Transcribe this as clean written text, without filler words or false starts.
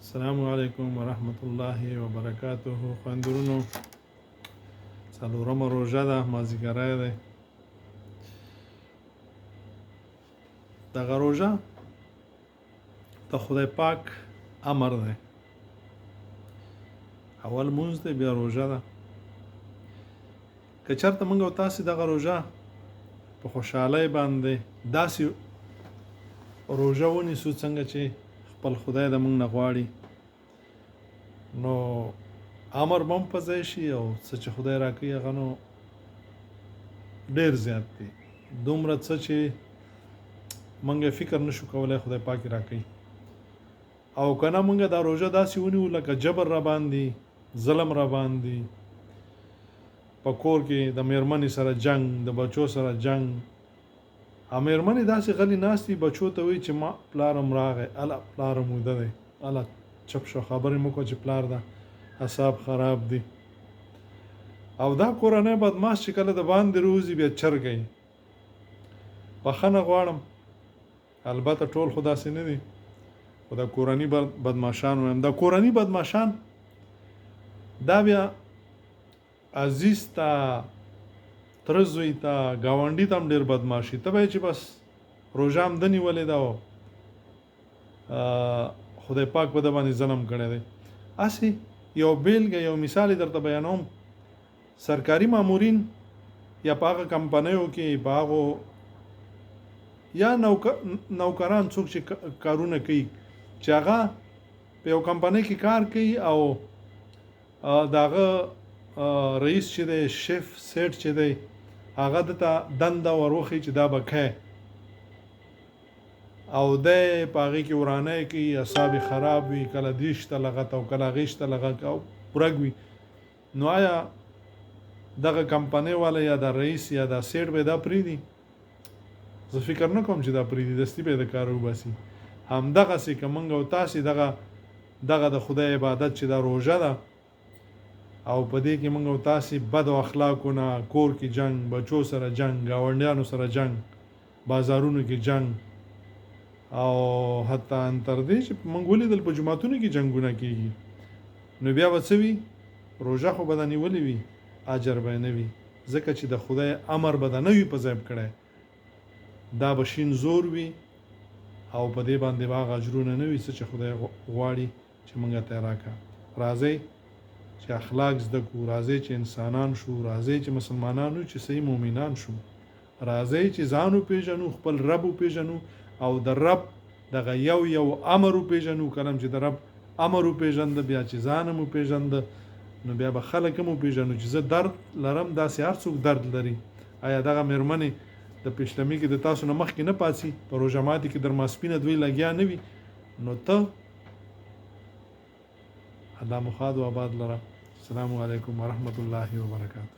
السلام علیکم ورحمت الله وبرکاته. خوندورونو څلورمه روژه ده، مازدیګری دی. دغه روژه د خدای پاک امر دی. اول مونځ دی، بیا روژه ده. که چېرته موږ او تاسې دغه روژه په خوشحالۍ باندې داسې روژه ونیسو څنګه چې خپل خدای د موږ نه غواړي، نو امر به هم په ځای شي او څه چې خدای راکوي هغه نو ډېر زیات دی. دومره څه چې موږ فکر نشو کولی خدای پاک راکوي. او که نه موږ دا روژه داسې ونیو لکه جبر را باندې، ظلم را باندې، په کور کې د میرمنې سره جنگ، د بچو سره جنگ. میرمنې داسې غلي ناستې بچو ته وایي چې ما پلارم راغی، اله پلارم وده دی، اله چپ شو، خبرې مه کوه چې پلار ده، اعصاب خراب دي. او دا کورنۍ بدماش چې کله د باندې روزي بیا چرګی. بخښنه غواړم، البته ټول خو داسې نه دي، خو د کورني بدماشان وایم. د کورني بدماشان دا بیا عزیز ته، تره زوی ته، ګاونډي ته هم ډېر بدماشي. ته به یې چې بس روژه همده نیولې ده او خدای پاک په ده باندې ظلم کړی دی. هسې یو بیلګه، یو مثال یې درته بیانوم. سرکاري مامورین یا په هغه کمپنیو کې، په هغو یا نوکران څوک چې کارونه کوي، چې هغه په یو کمپنۍ کې کار کوي او د هغه رئیس چې دی، شیف سیټ چې دی، هغه دته دنده وروښي چې دا به کوي او دی په هغې کې ورانۍ کوي، اعصاب یې خراب وي، کله دېش ته لغت او کله هغېش ته لغت او پرګ وي. نو آیا دغه کمپنۍ والا یا دا رئیس یا دا سیټ به دا پرېږدي؟ زه فکر نه کوم چې دا پرېږدي، دستي به یې د کاره وباسي. همدغسې که موږ او تاسې دغه د خدای عبادت چې دا روژه ده او په دې کې موږ او تاسې بدو اخلاقونه، کور کې جنگ، بچو سره جنگ، ګاونډیانو سره جنگ، بازارونو کې جنگ، او حتی تر دې چې موږ ولیدل په جوماتونو کې جنګونه کېږي، نو بیا به څه وي؟ روژه خو به د نیولې وي، اجر به یې نه وي، ځکه چې د خدای امر به د نه وي په ځای کړی. دا به شین زور وي او په دې باندې به هغه اجرونه نه وي څه چې خدای غواړي چې موږ ته یې راکړه. راځئ چې اخلاق زده کړو، راځئ چې انسانان شو، راځئ چې مسلمانان یو، چې صحیح مؤمنان شو، راځئ چې ځان وپېژنو، خپل رب وپېژنو او د رب دغه یو امر وپېژنو. کله چې د رب امر وپېژنده، بیا چې ځان هم وپېژنده، نو بیا به خلک هم وپېژنو چې زه درد لرم، داسې هر څوک درد لري. آیا دغه میرمنې د پیشلمي کې د تاسو نه مخکې نه پاڅي، په روژه ماتي کې در ماسپینه دوی لګیا نه وي، نو ته الله مخاد و آباد لره. السلام علیکم ورحمت الله وبرکاته.